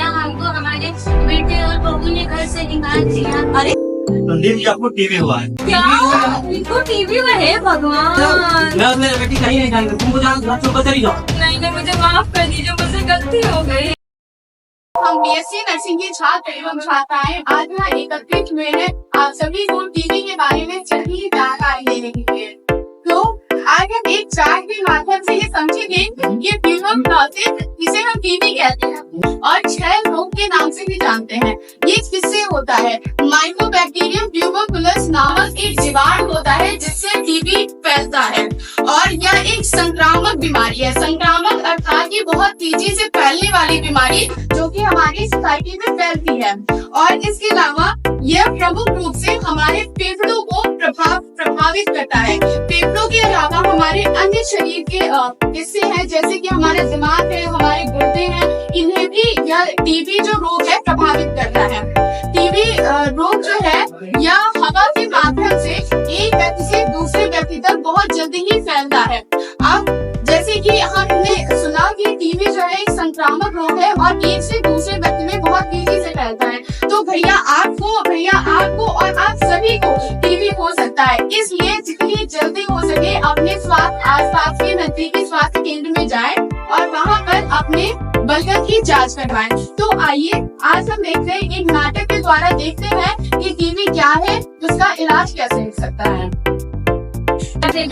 हमको हमारे बेटे और बहू ने घर से निकाल दिया। अरे संदीप जी आपको टीवी हुआ है? क्या इनको टीवी में है? भगवान मैं मेरे बेटी कहीं नहीं जाएंगे, तुमको जाना चुप चली जाओ। नहीं, मुझे माफ कर दीजिए, मुझसे गलती हो गई। हम बीएससी नर्सिंग के छात्र एवं छात्राएं आज यहाँ एकत्रित हुए हैं आप सभी को टीवी के बारे में सही जानकारी देने के लिए। तो आज हम एक चार्ट के माध्यम से ये समझेंगे कि ट्यूबर प्रोसेस जिसे हम टीबी कहते हैं और क्षय रोग के नाम से भी जानते हैं, ये किससे होता है। माइकोबैक्टीरियम ट्यूबरकुलस नामक एक जीवाणु होता है जिससे टीबी फैलता है और यह एक संक्रामक बीमारी है। संक्रामक अर्थात ये बहुत तेजी से फैलने वाली बीमारी जो कि हमारी सोसाइटी में फैलती है और इसके अलावा यह प्रमुख रूप से हमारे फेफड़ों को प्रभावित करता है। फेफड़ों के अलावा हमारे अन्य शरीर के हिस्से हैं जैसे कि हमारे दिमाग है, हमारे गुर्दे हैं, इन्हें भी यह टीबी जो रोग है प्रभावित करता है। टीबी रोग जो है यह हवा के माध्यम से एक व्यक्ति से दूसरे व्यक्ति तक बहुत जल्दी ही फैलता है। अब जैसे कि हमने सुना कि टीबी जो है एक संक्रामक रोग है और एक से दूसरे व्यक्ति में बहुत तेजी से फैलता है। तो भैया आपको और आप सभी को टीबी हो सकता है, इसलिए जितनी जल्दी हो सके अपने स्वास्थ्य आसपास के नजदीकी स्वास्थ्य केंद्र में जाएं और वहां पर अपने बलगम की जांच करवाएं। तो आइए आज हम देखते हैं एक नाटक के द्वारा देखते हैं कि टीबी क्या है, उसका इलाज कैसे हो सकता है। पता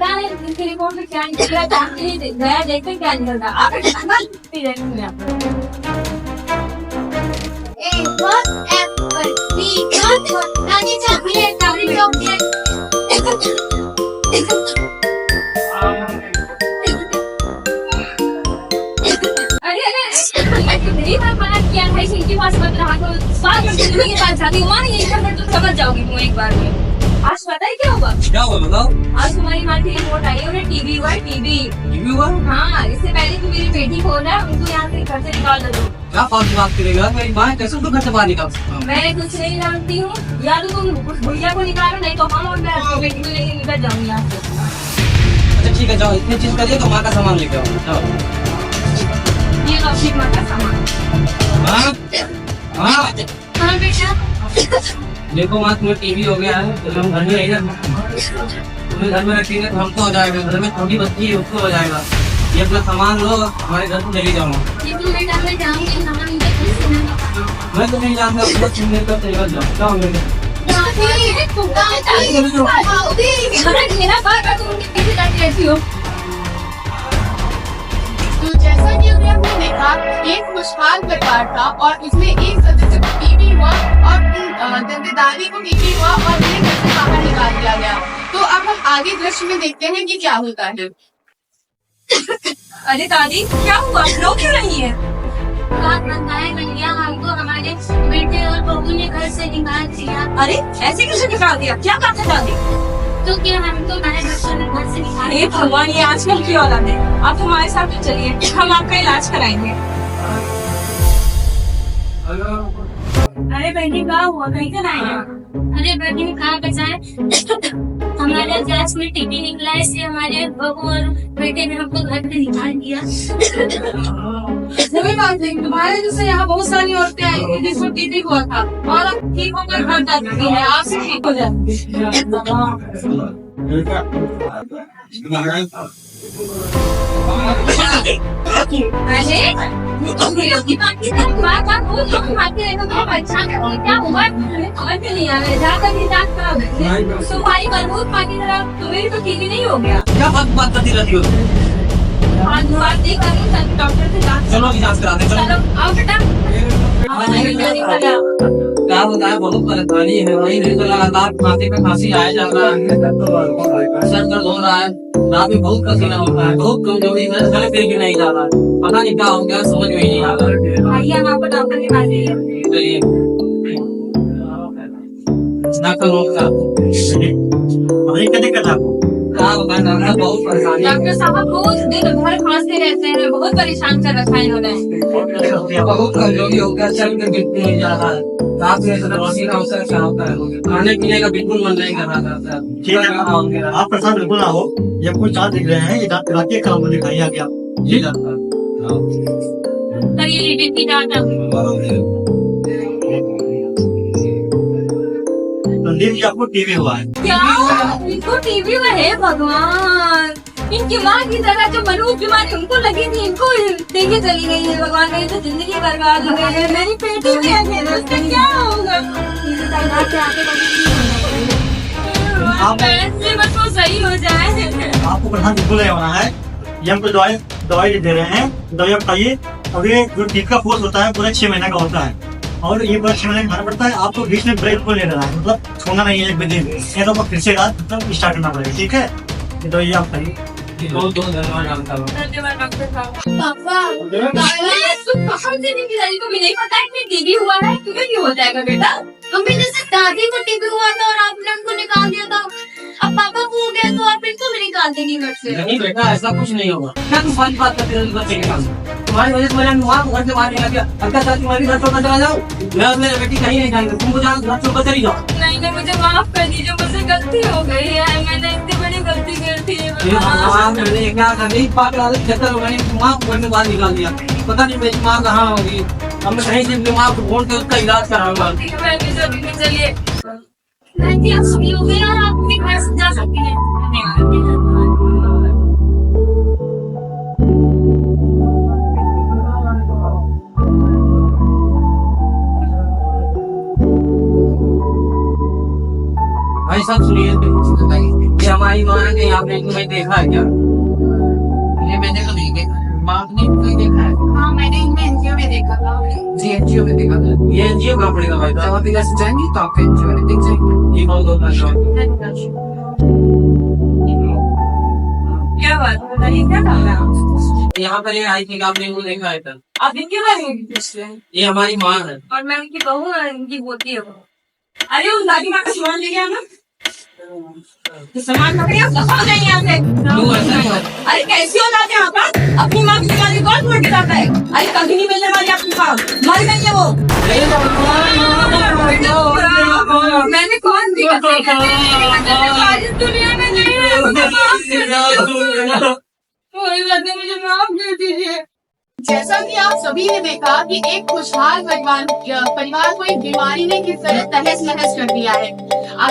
नहीं इनके रिपोर्ट में क्या निकला, गया देखते क्या निकलता। किया है इनके पास मत रहा करो, के पास जाती हूँ तो समझ जाओगी तुम एक बार में। आज पता है क्या हुआ बताओ। आज तुम्हारी माँ की रिपोर्ट आई है, उन्हें टीबी हुआ है। टीबी हुआ? हाँ, इससे पहले कि मेरी बेटी को ना उनको यहाँ से घर से निकाल दो। क्या फालतू बात करेगा, मेरी माँ कैसे उनको घर से बाहर निकाल? मैं कुछ नहीं जानती हूँ, या तो तुम भैया को निकालो नहीं तो हम और मैं बेटी को लेके निकल जाऊंगी यहाँ से। अच्छा ठीक है, जाओ इतनी चीज करिए तो माँ का सामान लेके आओ। जाओ ये लो अपनी माँ का सामान। हाँ बेटा देखो माँ, तुम्हें टीवी हो गया है तो हम घर में नहीं रहना, तुम्हें घर में रखेंगे तो हमको हो जाएगा, घर में छोटी बच्ची है उसको हो जाएगा। ये अपना सामान लो, हमारे घर को ले जाओ। बेटा मैं जाऊंगी, मैं तो नहीं जानता, चलेगा जाओ मेरे। तो जैसा कि अभी हमने देखा एक खुशहाल परिवार था और इसमें एक सदस्य को टीबी हुआ और दादी को टीबी हुआ और उन्हें घर से बाहर निकाल दिया गया। तो अब हम आगे दृश्य में देखते हैं कि क्या होता है। अरे दादी क्या हुआ, रो क्यों रही है? हमको हमारे बेटे और बहू ने घर से निकाल दिया। अरे ऐसे कैसे निकाल दिया, क्या बात है दादी? तो क्या हमको हमारे बच्चों ने घर से निकाल दिया? भगवान, ये आजकल की औलाद है। आप हमारे साथ चलिए, हम आपका इलाज कराएंगे। अरे बेटी क्या हुआ, कहीं से लाए हैं? अरे बेटी कहाँ बचाए, हमारे जांच में टीबी निकला है, इसलिए हमारे बहू और बेटे ने हमको घर से निकाल दिया। सभी बात है, तुम्हारे जैसे यहाँ बहुत सारी औरतें आई जिसको टीबी हुआ था और अब ठीक होकर घर जा चुकी है, आपसे ठीक हो तुम्हारी बलबूत पानी तुम्हें तो टीबी नहीं हो गया। क्या बात करती रहती हो? डॉक्टर से जांच चलो जांच कराते, चलो आओ बेटा। क्या होता है, बहुत परेशानी है भाई, नहीं तो लगातार खांसी पे खांसी आया जा रहा है, सर दर्द हो रहा है, रात में बहुत पसीना हो रहा है, बहुत कमजोरी है, गले फिर भी नहीं जा रहा है, पता नहीं क्या हो गया, समझ में ही नहीं आ रहा। आइए हम आपको डॉक्टर के पास जाइए। चलिए बहुत परेशानी। डॉक्टर साहब रोज दिन भर खांसते रहते हैं, बहुत परेशान कर रखा है इन्होंने। बहुत कमजोरी हो गया, चल के गिरते नहीं जा रहा है। रात में रोटी का अवसर क्या होता है, खाने पीने का बिल्कुल मन नहीं कर रहा था। ठीक है, आप परेशान बिल्कुल ना हो। ये कुछ चार्ट दिख रहे हैं, ये रात के काम दिखाइए आगे आप। जी डॉक्टर। सर ये लीजिए की डाटा। संदीप जी आपको टीवी हुआ है। क्या इनको टीवी में है? भगवान, इनकी माँ की तरह जो मनोज बीमारी उनको लगी थी, इनको देखे चली गई है। भगवान मेरी तो जिंदगी बर्बाद हो गई है। मेरी बेटी भी ऐसे है, उसका क्या होगा? ऐसे बस वो सही हो जाए। आपको परेशान बिल्कुल नहीं होना है। ये हमको दवाई दे रहे हैं, दवाई आप खाइए। अभी जो टीका का कोर्स होता है पूरा 6 महीने का होता है, और ये पूरा 6 महीने खाना पड़ता है। आपको बीच में ब्रेक को ले लेना है, मतलब छोड़ना नहीं है एक भी दिन। ये तो फिर से मतलब स्टार्ट करना पड़ेगा, ठीक है? ये तो ये आप खाइए। दो धन्यवाद डॉक्टर। धन्यवाद डॉक्टर साहब। पापा, कहाँ से नहीं गिराई? को भी नहीं पता है कि टीबी हुआ है। तुम्हें क्यों हो जाएगा बेटा? हमें जैसे दादी को टीबी हुआ था और आपने उनको निकाल दिया था, अब पापा को हो गया तो आप इनको भी निकाल देंगी घर से। नहीं बेटा, ऐसा कुछ नहीं होगा। क्या तुम सारी बात करते हो बच्चे के सामने? तुम्हारी वजह से मेरा माँ घर से बाहर निकल गया। अब क्या चाहती तुम्हारी घर छोड़कर चला जाओ? मैं और मेरी बेटी कहीं नहीं जाएंगे, तुमको जहाँ घर छोड़कर चली जाओ। नहीं नहीं, मुझे माफ कर दीजिए, मुझसे गलती हो गई है। मैंने इतनी बड़ी गलती कर दी है। मैंने क्या नहीं पागल आदत चक्कर में मैंने माँ को घर से बाहर निकाल दिया। पता नहीं मेरी माँ कहाँ होगी। अब मैं कहीं से अपनी माँ को ढूंढ के उसका इलाज कराऊंगा। चलिए, आप सभी हो गए और आप अपने घर से जा सकती हैं। भाई साहब सुनिए, ये हमारी माँ है। कहीं आपने तुम्हें देखा है क्या? ये मैंने तो नहीं देखा। माँ ने कहीं देखा है? हाँ, मैंने इनमें एनजीओ में देखा था। जी एनजीओ में देखा था। ये एनजीओ कहाँ पड़ेगा भाई साहब? आप इधर से जाएंगे तो आपका एनजीओ में दिख जाएंगे। ये बहुत होता है। क्या बात है, बताइए क्या काम है आप? यहाँ पर ये आई थी, आपने इनको देखा है सर? आप इनके बारे में पूछ रहे हैं? ये हमारी माँ है। और मैं उनकी बहू और इनकी पोती है। अरे उस दादी माँ का सामान ले गया ना, तो सामान पकड़े आप दफा हो जाएंगे यहाँ से। क्यों ऐसा है? अरे कैसी औलाद है आपका? अपनी माँ की निकाली कौन छोड़ के जाता है? अरे कभी नहीं मिलने वाली आपकी माँ, मर गई है वो। मैंने कौन सी गलती की? दुनिया में नहीं है। कोई बात नहीं, मुझे माफ कर दीजिए। जैसा कि आप सभी ने देखा कि एक खुशहाल परिवार को एक बीमारी ने किस तरह तहस नहस कर दिया है।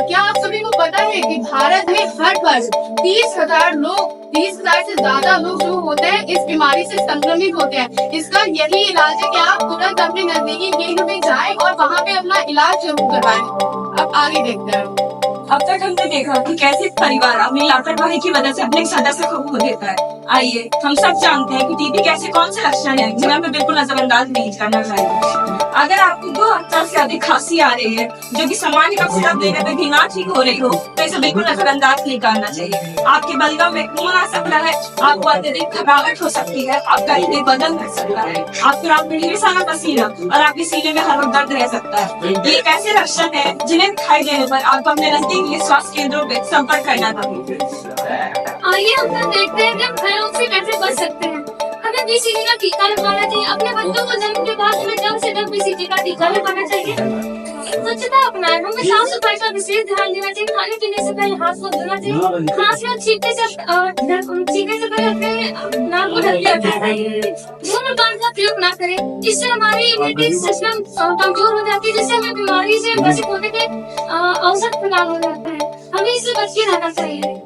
क्या आप सभी को पता है कि भारत में हर वर्ष 30,000 से ज्यादा लोग जो होते हैं इस बीमारी से संक्रमित होते हैं। इसका यही इलाज है कि आप तुरंत अपने नजदीकी केंद्र में जाएं और वहाँ पे अपना इलाज जरूर करवाएं। अब आगे देखते हैं। अब तक हमने देखा कि कैसे परिवार अपनी लापरवाही की वजह से अपने सदस्य को खो देता है। आइए हम सब जानते हैं कि टीबी कैसे कौन से लक्षण है जिन्हें हमें बिल्कुल नजरअंदाज नहीं करना चाहिए। अगर आपको 2 हफ्ता से अधिक खांसी आ रही है जो कि सामान्य कफ सिरप देने पर भी ना ठीक हो रही हो, तो इसे बिल्कुल नजरअंदाज नहीं करना चाहिए। आपके बलगम में खून आ सकता है, आपको अत्यधिक थकावट हो सकती है, आपका हृदय बदल कर सकता है, आपको रात में ढेर सारा पसीना और आपके सीने में हर वक्त दर्द रह सकता है। ये एक ऐसे लक्षण है जिन्हें दिखाई देने पर आपको अपने नजदीकी स्वास्थ्य केंद्रों में संपर्क करना चाहिए। आइए हम लोग देखते हैं कि हम घरों से कैसे बच सकते हैं। हमें बीसीजी का टीका लगवाना चाहिए। अपने बच्चों को जन्म के बाद हमें जल्द से जल्द बीसीजी का टीका लगवाना चाहिए। स्वच्छता अपनाएं, हमें साफ सफाई का विशेष ध्यान देना चाहिए। खाने पीने से पहले हाथ को धोना चाहिए। खांसी और छींकने से पहले अपने नाक को ढक के रखना चाहिए। धूम्रपान का प्रयोग ना करें, इससे हमारी इम्यूनिटी सिस्टम कमजोर हो जाती है, जिससे हमें बीमारी से ग्रसित होने के अवसर प्रदान हो जाता है। हमें इससे बच के रहना चाहिए।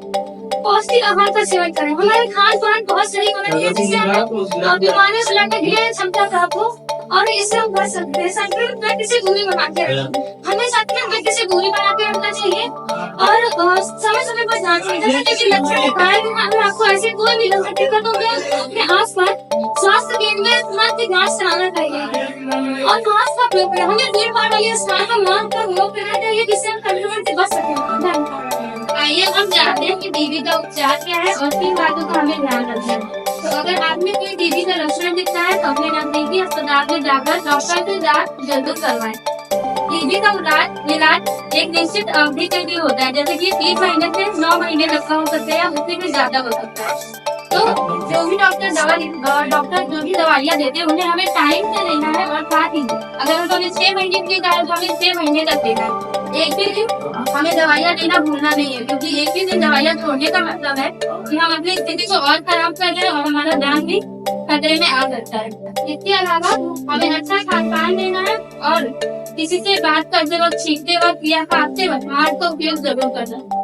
पौष्टिक आहार का सेवन करें। हमारे खान पान बहुत सही होना चाहिए जिससे हमें बीमारियों से लड़ने की क्षमता प्राप्त हो और इससे हम बच सकते हैं। संक्रमित व्यक्ति से दूरी बना के रखें। हमें संक्रमित व्यक्ति से दूरी बना के रखना चाहिए और समय समय पर जांच करें। जैसे कि लक्षण दिखाए अगर आपको ऐसे कोई भी लक्षण दिखा तो अपने आस पास स्वास्थ्य केंद्र में तुरंत जांच कराना चाहिए और मास्क का प्रयोग करें। हमें भीड़ भाड़ वाले स्थान पर मास्क का प्रयोग करना चाहिए जिससे हम संक्रमण से बच सकें। आइए हम जानते हैं कि टीबी का उपचार क्या है और किन बातों का हमें ध्यान रखना है। तो अगर आदमी कोई टीबी का लक्षण दिखता है तो अपने नजदीकी अस्पताल में जाकर डॉक्टर से जांच जरूर करवाएं। टीबी का इलाज एक निश्चित अवधि के लिए होता है, जैसे कि 3 महीने से 9 महीने तक का हो सकता है या उससे भी ज्यादा हो सकता है। तो जो भी डॉक्टर जो भी दवाइयाँ देते हैं उन्हें हमें टाइम से लेना है और साथ ही अगर उन्होंने 6 महीने की कहा तो हमें 6 महीने तक देना है। एक भी दिन हमें दवाइयाँ लेना भूलना नहीं है, क्योंकि एक भी दिन दवाइयाँ छोड़ने का मतलब है कि हम अपनी स्थिति को और खराब कर रहे हैं और हमारा जान भी खतरे में आ सकता है। इसके अलावा हमें अच्छा खान पान लेना है और किसी से बात करते वक्त, छींकते वक्त या खाते वक्त मास्क का उपयोग जरूर करना है।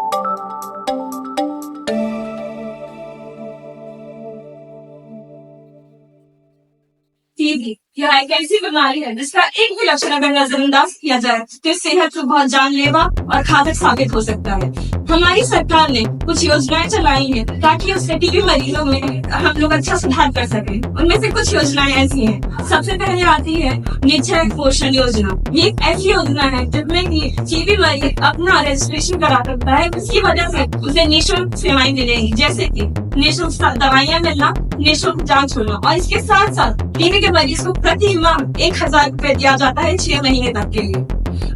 टीबी यह एक ऐसी बीमारी है जिसका एक भी लक्षण अगर नजरअंदाज किया जाए तो सेहत को बहुत जानलेवा और घातक साबित हो सकता है। हमारी सरकार ने कुछ योजनाएं चलाई हैं ताकि उससे टीबी मरीजों में हम लोग अच्छा सुधार कर सकें। उनमें से कुछ योजनाएं ऐसी हैं। सबसे पहले आती है निश्चय पोषण योजना। ये एक ऐसी योजना है जिसमें कि टीबी मरीज अपना रजिस्ट्रेशन करा सकता है। इसकी वजह से उसे निःशुल्क सेवाएं मिलेंगी, जैसे कि निःशुल्क दवाइयाँ मिलना, निःशुल्क जांच होना और इसके साथ साथ टीबी के मरीज को प्रति माह 1000 रुपए दिया जाता है 6 महीने तक के लिए।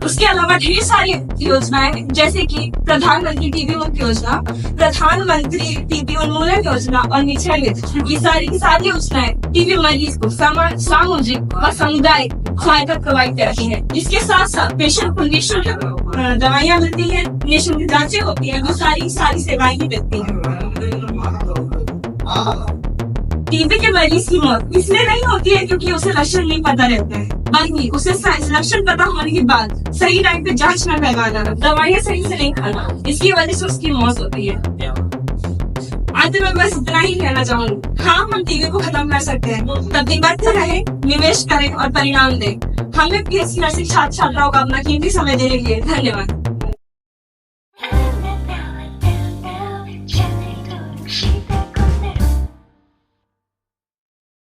उसके अलावा ढेर सारी योजनाएं जैसे कि प्रधानमंत्री टीबी मुक्त योजना, प्रधानमंत्री टीबी उन्मूलन योजना और निश्चय योजना, ये सारी योजनाएं टीबी मरीज को सामूहिक व सामुदायिक सहायता प्रोवाइड करती है। इसके साथ साथ पेशेंट को निःशुल्क दवाइयाँ मिलती है, निःशुल्क जांचें होती है, वो सारी सेवाएं भी मिलती है। टीबी के मरीज की मौत इसलिए नहीं होती है क्योंकि उसे लक्षण नहीं पता रहता है, बल्कि उसे लक्षण पता होने के बाद सही टाइम पे जांच न करवाना, दवाइयाँ सही से नहीं खाना, इसकी वजह से उसकी मौत होती है। अंत में बस इतना ही कहना चाहूंगी, हाँ हम टीबी को खत्म कर सकते हैं, प्रतिबद्ध रहे, निवेश करें और परिणाम दें। हमें पीएससी नर्सिंग छात्र छात्राओं का अपना कीमती समय देने के लिए धन्यवाद।